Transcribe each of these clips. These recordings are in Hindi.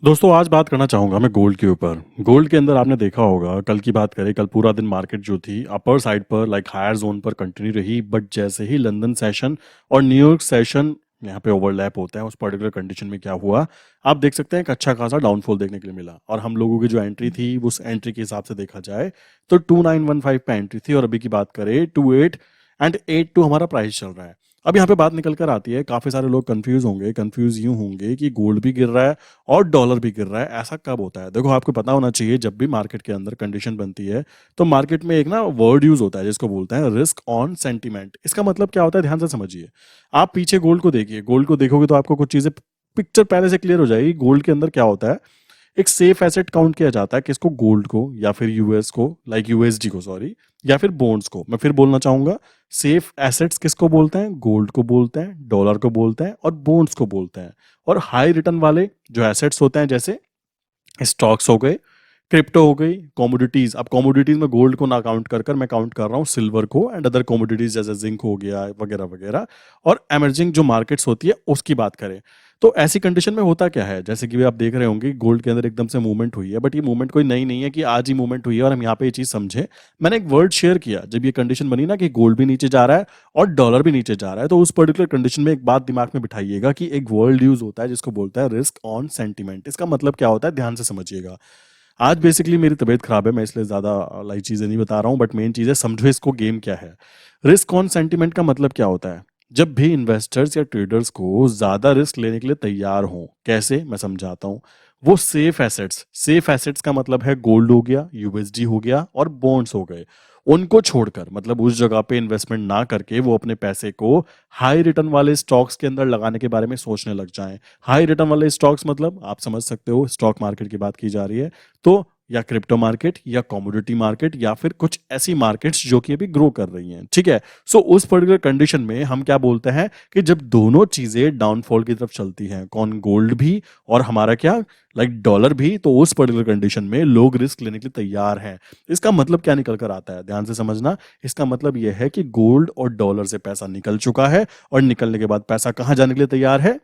दोस्तों आज बात करना चाहूँगा मैं गोल्ड के ऊपर। गोल्ड के अंदर आपने देखा होगा कल की बात करें, कल पूरा दिन मार्केट जो थी अपर साइड पर लाइक हायर ज़ोन पर कंटिन्यू रही, बट जैसे ही लंदन सेशन और न्यूयॉर्क सेशन यहाँ पे ओवरलैप होता है उस पर्टिकुलर कंडीशन में क्या हुआ, आप देख सकते हैं एक अच्छा खासा डाउनफॉल देखने के लिए मिला। और हम लोगों की जो एंट्री थी उस एंट्री के हिसाब से देखा जाए तो 2915 पे एंट्री थी और अभी की बात करें 28 एंड 82 हमारा प्राइस चल रहा है। अब यहाँ पे बात निकल कर आती है, काफ़ी सारे लोग कंफ्यूज होंगे, कंफ्यूज यूं होंगे कि गोल्ड भी गिर रहा है और डॉलर भी गिर रहा है, ऐसा कब होता है? देखो आपको पता होना चाहिए जब भी मार्केट के अंदर कंडीशन बनती है तो मार्केट में एक ना वर्ड यूज होता है जिसको बोलते हैं रिस्क ऑन सेंटीमेंट। इसका मतलब क्या होता है, ध्यान से समझिए। आप पीछे गोल्ड को देखिए, गोल्ड को देखोगे तो आपको कुछ चीजें पिक्चर पहले से क्लियर हो जाएगी। गोल्ड के अंदर क्या होता है, एक सेफ एसेट काउंट किया जाता है किसको, गोल्ड को या फिर यूएस को, लाइक यूएसडी को सॉरी, या फिर बॉन्ड्स को। मैं फिर बोलना चाहूंगा, सेफ एसेट्स किसको बोलते हैं, गोल्ड को बोलते हैं, डॉलर को बोलते हैं और बॉन्ड्स को बोलते हैं। और हाई रिटर्न वाले जो एसेट्स होते हैं जैसे स्टॉक्स हो गए, क्रिप्टो हो गई, कमोडिटीज। अब कमोडिटीज में गोल्ड को ना काउंट कर मैं काउंट कर रहा हूँ सिल्वर को एंड अदर कमोडिटीज जैसे जिंक हो गया वगैरह वगैरह। और एमर्जिंग जो मार्केट्स होती है उसकी बात करें तो ऐसी कंडीशन में होता क्या है, जैसे कि भी आप देख रहे होंगे गोल्ड के अंदर एकदम से मूवमेंट हुई है, बट ये मूवमेंट कोई नई नहीं है कि आज ही मूवमेंट हुई है और हम यहाँ पे ये चीज समझे। मैंने एक वर्ड शेयर किया जब ये कंडीशन बनी ना कि गोल्ड भी नीचे जा रहा है और डॉलर भी नीचे जा रहा है, तो उस पर्टिकुलर कंडीशन में एक बात दिमाग में बिठाइएगा कि एक वर्ड यूज होता है जिसको बोलता है रिस्क ऑन सेंटीमेंट। इसका मतलब क्या होता है, ध्यान से समझिएगा। आज बेसिकली मेरी तबीयत खराब है, मैं इसलिए ज़्यादा लाइक चीज़ें नहीं बता रहा हूँ, बट मेन चीज़ है समझो इसको गेम क्या है। रिस्क ऑन सेंटिमेंट का मतलब क्या होता है, जब भी इन्वेस्टर्स या ट्रेडर्स को ज़्यादा रिस्क लेने के लिए तैयार हों, कैसे मैं समझाता हूँ। वो सेफ एसेट्स का मतलब है गोल्ड हो गया, यूएसडी हो गया और बॉन्ड्स हो गए, उनको छोड़कर मतलब उस जगह पे इन्वेस्टमेंट ना करके वो अपने पैसे को हाई रिटर्न वाले स्टॉक्स के अंदर लगाने के बारे में सोचने लग जाएं। हाई रिटर्न वाले स्टॉक्स मतलब आप समझ सकते हो, स्टॉक मार्केट की बात की जा रही है तो या क्रिप्टो मार्केट या कमोडिटी मार्केट या फिर कुछ ऐसी मार्केट्स जो कि अभी ग्रो कर रही हैं, ठीक है। सो उस पर्टिकुलर कंडीशन में हम क्या बोलते हैं कि जब दोनों चीजें डाउनफॉल की तरफ चलती हैं, कौन, गोल्ड भी और हमारा क्या, लाइक डॉलर भी, तो उस पर्टिकुलर कंडीशन में लोग रिस्क लेने के लिए तैयार हैं। इसका मतलब क्या निकल कर आता है, ध्यान से समझना। इसका मतलब यह है कि गोल्ड और डॉलर से पैसा निकल चुका है और निकलने के बाद पैसा कहां जाने के लिए तैयार है,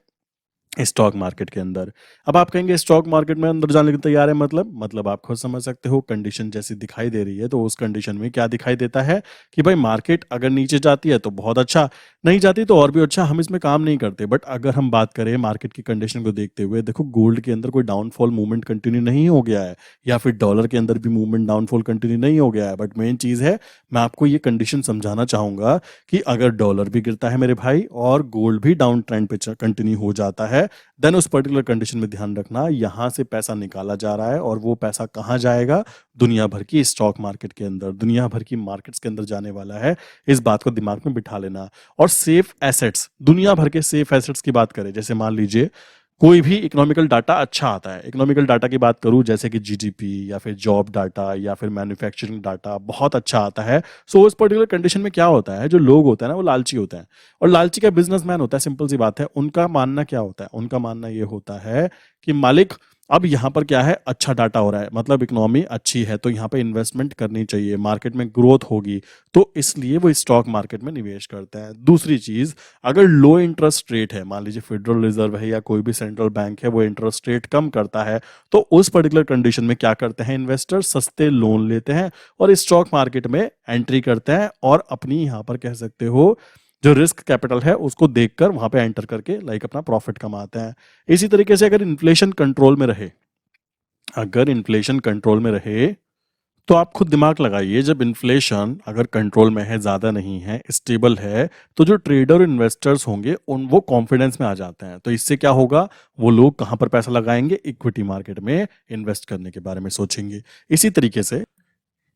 स्टॉक मार्केट के अंदर। अब आप कहेंगे स्टॉक मार्केट में अंदर जाने के लिए तैयार है, मतलब आप खुद समझ सकते हो, कंडीशन जैसी दिखाई दे रही है तो उस कंडीशन में क्या दिखाई देता है कि भाई मार्केट अगर नीचे जाती है तो बहुत अच्छा, नहीं जाती तो और भी अच्छा, हम इसमें काम नहीं करते। बट अगर हम बात करें मार्केट की कंडीशन को देखते हुए, देखो गोल्ड के अंदर कोई डाउनफॉल मूवमेंट कंटिन्यू नहीं हो गया है या फिर डॉलर के अंदर भी मूवमेंट डाउनफॉल कंटिन्यू नहीं हो गया है। बट मेन चीज है, मैं आपको ये कंडीशन समझाना चाहूंगा कि अगर डॉलर भी गिरता है मेरे भाई और गोल्ड भी डाउन ट्रेंड पे कंटिन्यू हो जाता है, देन उस पर्टिकुलर कंडीशन में ध्यान रखना यहां से पैसा निकाला जा रहा है और वो पैसा कहां जाएगा, दुनिया भर की स्टॉक मार्केट के अंदर, दुनिया भर की मार्केट्स के अंदर जाने वाला है। इस बात को दिमाग में बिठा लेना। और सेफ एसेट्स, दुनिया भर के सेफ एसेट्स की बात करें, जैसे मान लीजिए कोई भी इकोनॉमिकल डाटा अच्छा आता है, इकोनॉमिकल डाटा की बात करूं जैसे कि जीडीपी या फिर जॉब डाटा या फिर मैन्युफैक्चरिंग डाटा बहुत अच्छा आता है। सो उस पर्टिकुलर कंडीशन में क्या होता है, जो लोग होते हैं ना वो लालची होते हैं और लालची का बिजनेसमैन होता है, सिंपल सी बात है। उनका मानना क्या होता है, उनका मानना ये होता है कि मालिक अब यहाँ पर क्या है, अच्छा डाटा हो रहा है, मतलब इकोनॉमी अच्छी है तो यहाँ पे इन्वेस्टमेंट करनी चाहिए, मार्केट में ग्रोथ होगी, तो इसलिए वो स्टॉक मार्केट में निवेश करते हैं। दूसरी चीज, अगर लो इंटरेस्ट रेट है, मान लीजिए फेडरल रिजर्व है या कोई भी सेंट्रल बैंक है वो इंटरेस्ट रेट कम करता है, तो उस पर्टिकुलर कंडीशन में क्या करते हैं इन्वेस्टर, सस्ते लोन लेते हैं और स्टॉक मार्केट में एंट्री करते हैं और अपनी यहाँ पर कह सकते हो जो रिस्क कैपिटल है उसको देखकर वहां पे एंटर करके लाइक अपना प्रॉफिट कमाते हैं। इसी तरीके से अगर इन्फ्लेशन कंट्रोल में रहे, अगर इन्फ्लेशन कंट्रोल में रहे तो आप खुद दिमाग लगाइए, जब इन्फ्लेशन अगर कंट्रोल में है, ज्यादा नहीं है, स्टेबल है, तो जो ट्रेडर और इन्वेस्टर्स होंगे उन वो कॉन्फिडेंस में आ जाते हैं। तो इससे क्या होगा, वो लोग कहां पर पैसा लगाएंगे, इक्विटी मार्केट में इन्वेस्ट करने के बारे में सोचेंगे। इसी तरीके से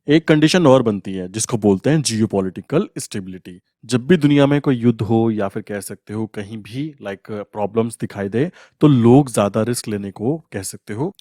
एक कंडीशन और बनती है जिसको बोलते हैं जियोपॉलिटिकल स्टेबिलिटी। जब भी दुनिया में कोई युद्ध हो या फिर कह सकते हो कहीं भी लाइक प्रॉब्लम्स दिखाई दे, तो लोग ज्यादा रिस्क लेने को कह सकते हो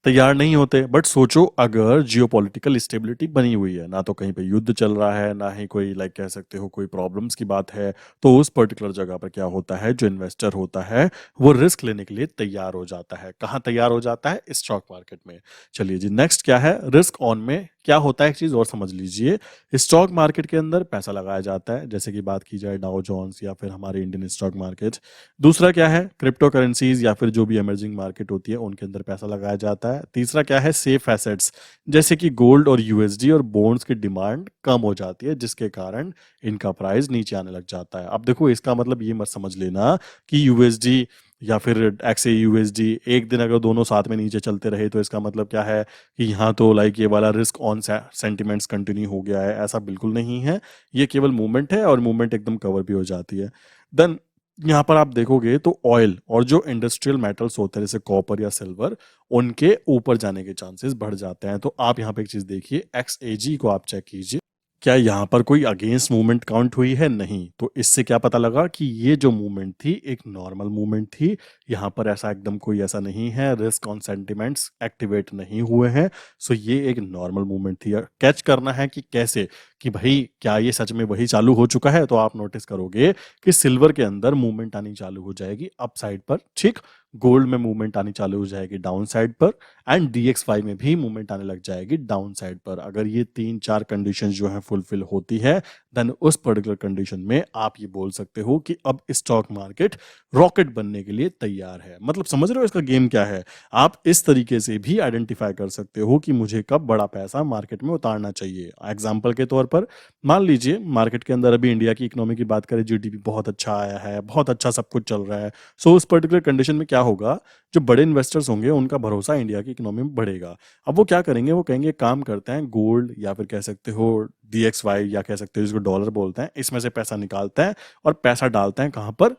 तैयार नहीं होते। बट सोचो अगर जियोपॉलिटिकल स्टेबिलिटी बनी हुई है, ना तो कहीं पे युद्ध चल रहा है ना ही कोई लाइक कह सकते हो कोई प्रॉब्लम्स की बात है, तो उस पर्टिकुलर जगह पर क्या होता है, जो इन्वेस्टर होता है वो रिस्क लेने के लिए तैयार हो जाता है। कहाँ तैयार हो जाता है, स्टॉक मार्केट में। चलिए जी, नेक्स्ट क्या है, रिस्क ऑन में क्या होता है एक चीज और समझ लीजिए, स्टॉक मार्केट के अंदर पैसा लगाया जाता है, जैसे कि बात की जाए डाउ जोन्स या फिर हमारे इंडियन स्टॉक मार्केट। दूसरा क्या है, क्रिप्टो करेंसीज या फिर जो भी इमर्जिंग मार्केट होती है उनके अंदर पैसा लगाया जाता है। तीसरा क्या है, सेफ एसेट्स, जैसे कि गोल्ड और यूएसडी और बॉन्ड्स की डिमांड कम हो जाती है, जिसके कारण इनका प्राइस नीचे आने लग जाता है। अब देखो इसका मतलब ये मत समझ लेना कि यूएसडी या फिर एक्से यूएसडी एक दिन अगर दोनों साथ में नीचे चलते रहे तो इसका मतलब क्या है कि यहाँ तो लाइक ये वाला रिस्क ऑन सेंटिमेंट्स कंटिन्यू हो गया है। ऐसा बिल्कुल नहीं है, ये केवल मूवमेंट है और मूवमेंट एकदम कवर भी हो जाती है। देन यहाँ पर आप देखोगे तो ऑयल और जो इंडस्ट्रियल मेटल्स होते हैं जैसे कॉपर या सिल्वर, उनके ऊपर जाने के चांसेस बढ़ जाते हैं। तो आप यहाँ पे एक चीज देखिए, एक्सएजी को आप चेक कीजिए, क्या यहाँ पर कोई अगेंस्ट मूवमेंट काउंट हुई है? नहीं। तो इससे क्या पता लगा कि ये जो मूवमेंट थी एक नॉर्मल मूवमेंट थी। यहाँ पर ऐसा एकदम कोई ऐसा नहीं है, रिस्क ऑन सेंटिमेंट्स एक्टिवेट नहीं हुए हैं। सो ये एक नॉर्मल मूवमेंट थी। कैच करना है कि कैसे, कि भाई क्या ये सच में वही चालू हो चुका है? तो आप नोटिस करोगे कि सिल्वर के अंदर मूवमेंट आनी चालू हो जाएगी अप साइड पर, ठीक। गोल्ड में मूवमेंट आनी चालू हो जाएगी डाउन साइड पर, एंड DXY में भी मूवमेंट आने लग जाएगी डाउन साइड पर। अगर ये 3-4 कंडीशन जो है फुलफिल होती है, देन उस पर्टिकुलर कंडीशन में आप ये बोल सकते हो कि अब स्टॉक मार्केट रॉकेट बनने के लिए तैयार है। मतलब समझ रहे हो इसका गेम क्या है? आप इस तरीके से भी आइडेंटिफाई कर सकते हो कि मुझे कब बड़ा पैसा मार्केट में उतारना चाहिए। एग्जाम्पल के तौर पर मान लीजिए मार्केट के अंदर अभी इंडिया की इकोनॉमी की बात करें, जीडीपी बहुत अच्छा आया है, बहुत अच्छा सब कुछ चल रहा है। सो उस पर्टिकुलर कंडीशन में क्या होगा, जो बड़े इन्वेस्टर्स होंगे उनका भरोसा इंडिया की इकोनॉमी में बढ़ेगा। अब वो क्या करेंगे, वो कहेंगे काम करते हैं गोल्ड या फिर कह सकते हो DXY या कह सकते हो जिसको डॉलर बोलते हैं, इसमें से पैसा निकालते हैं और पैसा डालते हैं कहाँ पर,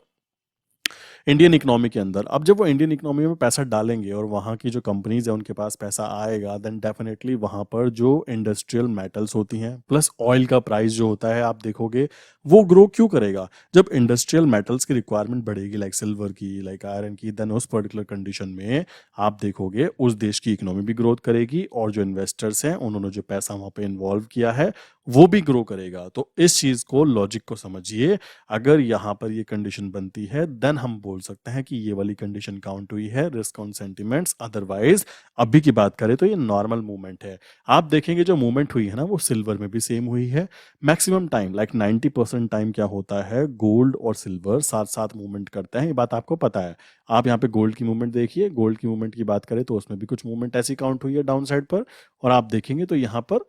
इंडियन इकोनॉमी के अंदर। अब जब वो इंडियन इकोनॉमी में पैसा डालेंगे और वहाँ की जो कंपनीज है उनके पास पैसा आएगा, देन डेफिनेटली वहाँ पर जो इंडस्ट्रियल मेटल्स होती हैं प्लस ऑयल का प्राइस जो होता है आप देखोगे वो ग्रो क्यों करेगा। जब इंडस्ट्रियल मेटल्स की रिक्वायरमेंट बढ़ेगी, लाइक सिल्वर की, लाइक आयरन की, देन उस पर्टिकुलर कंडीशन में आप देखोगे उस देश की इकोनॉमी भी ग्रोथ करेगी और जो इन्वेस्टर्स हैं उन्होंने जो पैसा वहाँ पे इन्वॉल्व किया है वो भी ग्रो करेगा। तो इस चीज को, लॉजिक को समझिए। अगर यहाँ पर ये कंडीशन बनती है देन हम बोल सकते हैं कि ये वाली कंडीशन काउंट हुई है रिस्क ऑन सेंटिमेंट्स। अदरवाइज अभी की बात करें तो ये नॉर्मल मूवमेंट है। आप देखेंगे जो मूवमेंट हुई है ना वो सिल्वर में भी सेम हुई है। मैक्सिमम टाइम लाइक 90% टाइम क्या होता है, गोल्ड और सिल्वर साथ साथ मूवमेंट करते हैं, ये बात आपको पता है। आप यहाँ पे गोल्ड की मूवमेंट देखिए, गोल्ड की मूवमेंट की बात करें तो उसमें भी कुछ मूवमेंट ऐसी काउंट हुई है डाउन साइड पर। और आप देखेंगे तो यहाँ पर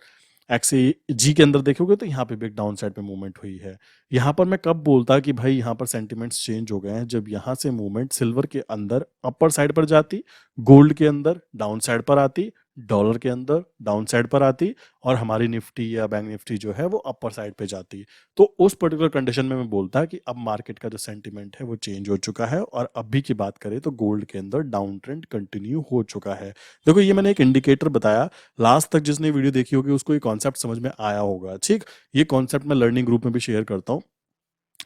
एक्सजी के अंदर देखोगे तो यहाँ पे भी एक डाउन साइड पे मूवमेंट हुई है। यहाँ पर मैं कब बोलता कि भाई यहाँ पर सेंटिमेंट्स चेंज हो गए हैं, जब यहाँ से मूवमेंट सिल्वर के अंदर अपर साइड पर जाती, गोल्ड के अंदर डाउन साइड पर आती, डॉलर के अंदर डाउन साइड पर आती और हमारी निफ्टी या बैंक निफ्टी जो है वो अपर साइड पे जाती। तो उस पर्टिकुलर कंडीशन में मैं बोलता कि अब मार्केट का जो सेंटिमेंट है वो चेंज हो चुका है और अभी की बात करें तो गोल्ड के अंदर डाउन ट्रेंड कंटिन्यू हो चुका है। देखो ये मैंने एक इंडिकेटर बताया, लास्ट तक जिसने वीडियो देखी होगी उसको ये कॉन्सेप्ट समझ में आया होगा, ठीक। ये कॉन्सेप्ट मैं लर्निंग ग्रुप में भी शेयर करता हूँ,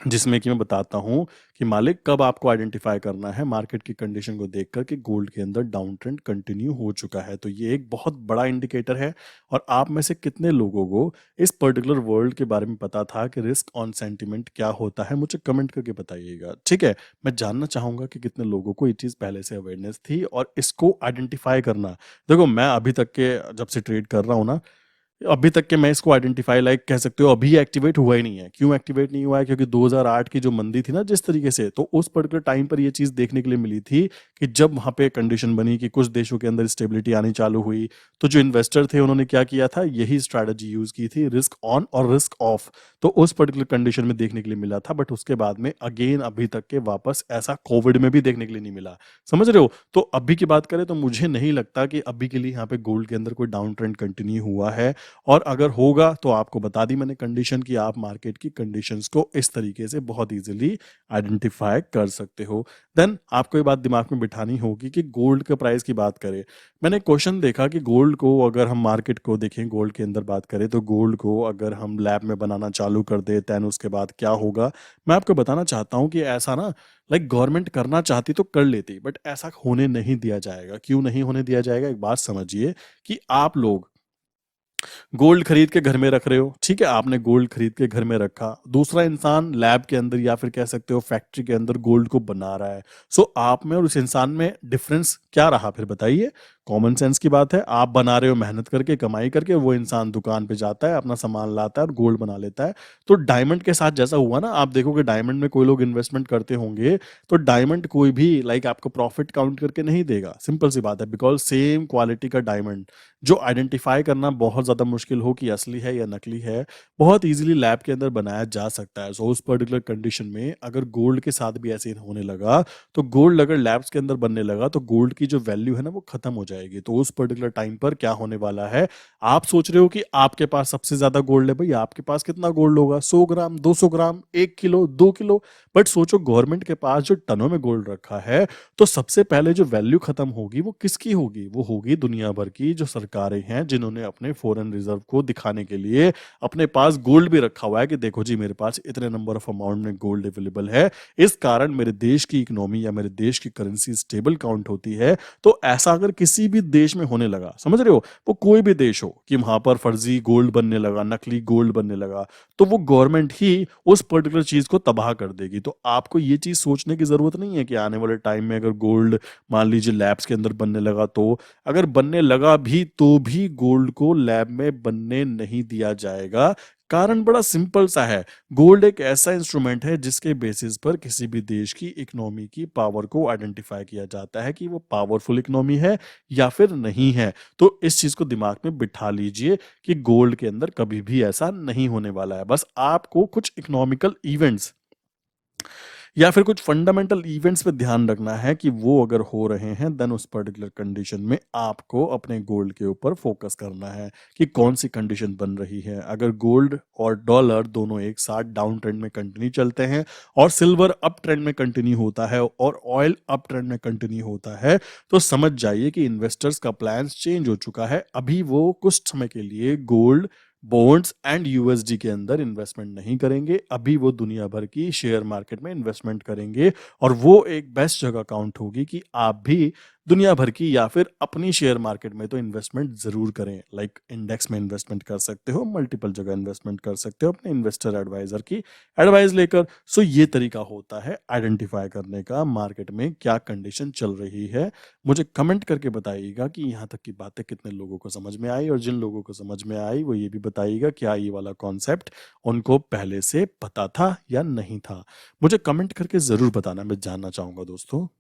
जिसमें कि मैं बताता हूं कि मालिक कब आपको आइडेंटिफाई करना है मार्केट की कंडीशन को देखकर कि गोल्ड के अंदर डाउन ट्रेंड कंटिन्यू हो चुका है। तो ये एक बहुत बड़ा इंडिकेटर है। और आप में से कितने लोगों को इस पर्टिकुलर वर्ल्ड के बारे में पता था कि रिस्क ऑन सेंटिमेंट क्या होता है, मुझे कमेंट करके बताइएगा, ठीक है। मैं जानना चाहूंगा कि कितने लोगों को ये चीज पहले से अवेयरनेस थी और इसको आइडेंटिफाई करना। देखो मैं अभी तक के जब से ट्रेड कर रहा हूँ ना, अभी तक के मैं इसको आइडेंटिफाई लाइक कह सकते हो अभी एक्टिवेट हुआ ही नहीं है। क्यों एक्टिवेट नहीं हुआ है? क्योंकि 2008 की जो मंदी थी ना जिस तरीके से, तो उस पर्टिकुलर टाइम पर ये चीज देखने के लिए मिली थी कि जब वहां पे कंडीशन बनी कि कुछ देशों के अंदर स्टेबिलिटी आनी चालू हुई, तो जो इन्वेस्टर थे उन्होंने क्या किया था, यही स्ट्रैटेजी यूज की थी, रिस्क ऑन और रिस्क ऑफ। तो उस पर्टिकुलर कंडीशन में देखने के लिए मिला था, बट उसके बाद में अगेन अभी तक के वापस ऐसा कोविड में भी देखने के लिए नहीं मिला। समझ रहे हो? तो अभी की बात करें तो मुझे नहीं लगता कि अभी के लिए यहाँ पे गोल्ड के अंदर कोई डाउन ट्रेंड कंटिन्यू हुआ है। और अगर होगा तो आपको बता दी मैंने कंडीशन की, आप मार्केट की कंडीशंस को इस तरीके से बहुत इजीली आइडेंटिफाई कर सकते हो। देन आपको ये बात दिमाग में बिठानी होगी कि गोल्ड के प्राइस की बात करें, मैंने क्वेश्चन देखा कि गोल्ड को अगर हम मार्केट को देखें, गोल्ड के अंदर बात करें तो गोल्ड को अगर हम लैब में बनाना चालू कर दे देन उसके बाद क्या होगा। मैं आपको बताना चाहता हूं कि ऐसा ना लाइक गवर्नमेंट करना चाहती तो कर लेती, बट ऐसा होने नहीं दिया जाएगा। क्यों नहीं होने दिया जाएगा? एक बात समझिए कि आप लोग गोल्ड खरीद के घर में रख रहे हो, ठीक है, आपने गोल्ड खरीद के घर में रखा, दूसरा इंसान लैब के अंदर या फिर कह सकते हो फैक्ट्री के अंदर गोल्ड को बना रहा है। सो आप में और उस इंसान में डिफरेंस क्या रहा फिर बताइए? कॉमन सेंस की बात है, आप बना रहे हो मेहनत करके, कमाई करके, वो इंसान दुकान पे जाता है, अपना सामान लाता है और गोल्ड बना लेता है। तो डायमंड के साथ जैसा हुआ ना, आप देखोगे डायमंड में कोई लोग इन्वेस्टमेंट करते होंगे, तो डायमंड कोई भी लाइक आपको प्रॉफिट काउंट करके नहीं देगा। सिंपल सी बात है, बिकॉज़ सेम क्वालिटी का डायमंड जो आइडेंटिफाई करना बहुत ज़्यादा मुश्किल हो कि असली है या नकली है, बहुत ईज़िली लैब के अंदर बनाया जा सकता है। सो उस पर्टिकुलर कंडीशन में अगर गोल्ड के साथ भी ऐसे ही होने लगा, तो गोल्ड अगर लैब्स के अंदर बनने लगा, तो गोल्ड की जो वैल्यू है ना, वो खत्म हो जाएगी। तो उस पर्टिकुलर टाइम पर क्या होने वाला है, आप सोच रहे हो कि आपके पास सबसे ज़्यादा गोल्ड है, भई आपके पास कितना गोल्ड होगा? 100 ग्राम, 200 ग्राम, 1 किलो, 2 किलो। बट सोचो गवर्नमेंट के पास जो टनों में गोल्ड रखा है, तो सबसे पहले जो वैल्यू खत्म होगी वो किसकी होगी? वो होगी दुनिया भर की जो सरकारें हैं, जिन्होंने अपने फॉरेन रिजर्व को दिखाने के लिए अपने पास गोल्ड भी रखा हुआ है कि देखो जी, मेरे पास इतने नंबर ऑफ अमाउंट में गोल्ड अवेलेबल है। इस कारण मेरे देश की इकोनॉमी या मेरे देश की करेंसी स्टेबल काउंट होती है। तो ऐसा अगर किसी भी देश में होने लगा, समझ रहे हो? वो कोई भी देश हो कि वहाँ पर फर्जी गोल्ड बनने लगा, नकली गोल्ड बनने लगा, तो वो गवर्नमेंट ही उस पर्टिकुलर चीज़ को तबाह कर देगी। तो आपको ये चीज़ सोचने की ज़रूरत नहीं है कि आने वाले टाइम में अगर गोल्ड मान लीजिए लैब्स के अंदर बनने लगा, तो अगर बनने लगा भी तो भी गोल्ड को लैब में बनने नहीं दिया जाएगा। कारण बड़ा सिंपल सा है, गोल्ड एक ऐसा इंस्ट्रूमेंट है जिसके बेसिस पर किसी भी देश की इकोनॉमी की पावर को आइडेंटिफाई किया जाता है कि वो पावरफुल इकोनॉमी है या फिर नहीं है। तो इस चीज़ को दिमाग में बिठा लीजिए कि गोल्ड के अंदर कभी भी ऐसा नहीं होने वाला है। बस आपको कुछ इकोनॉमिकल इवेंट्स या फिर कुछ फंडामेंटल इवेंट्स पे ध्यान रखना है कि वो अगर हो रहे हैं, देन उस पर्टिकुलर कंडीशन में आपको अपने गोल्ड के ऊपर फोकस करना है कि कौन सी कंडीशन बन रही है। अगर गोल्ड और डॉलर दोनों एक साथ डाउन ट्रेंड में कंटिन्यू चलते हैं और सिल्वर अप ट्रेंड में कंटिन्यू होता है और ऑयल अप ट्रेंड में कंटिन्यू होता है, तो समझ जाइए कि इन्वेस्टर्स का प्लान चेंज हो चुका है। अभी वो कुछ समय के लिए गोल्ड, बॉन्ड्स एंड यूएसडी के अंदर इन्वेस्टमेंट नहीं करेंगे। अभी वो दुनिया भर की शेयर मार्केट में इन्वेस्टमेंट करेंगे और वो एक बेस्ट जगह काउंट होगी कि आप भी दुनिया भर की या फिर अपनी शेयर मार्केट में तो इन्वेस्टमेंट ज़रूर करें। लाइक इंडेक्स में इन्वेस्टमेंट कर सकते हो, मल्टीपल जगह इन्वेस्टमेंट कर सकते हो अपने इन्वेस्टर एडवाइज़र की एडवाइस लेकर। सो ये तरीका होता है आइडेंटिफाई करने का मार्केट में क्या कंडीशन चल रही है। मुझे कमेंट करके बताइएगा कि यहाँ तक की बातें कितने लोगों को समझ में आई, और जिन लोगों को समझ में आई वो ये भी बताइएगा क्या ये वाला कॉन्सेप्ट उनको पहले से पता था या नहीं था। मुझे कमेंट करके ज़रूर बताना, मैं जानना चाहूँगा दोस्तों।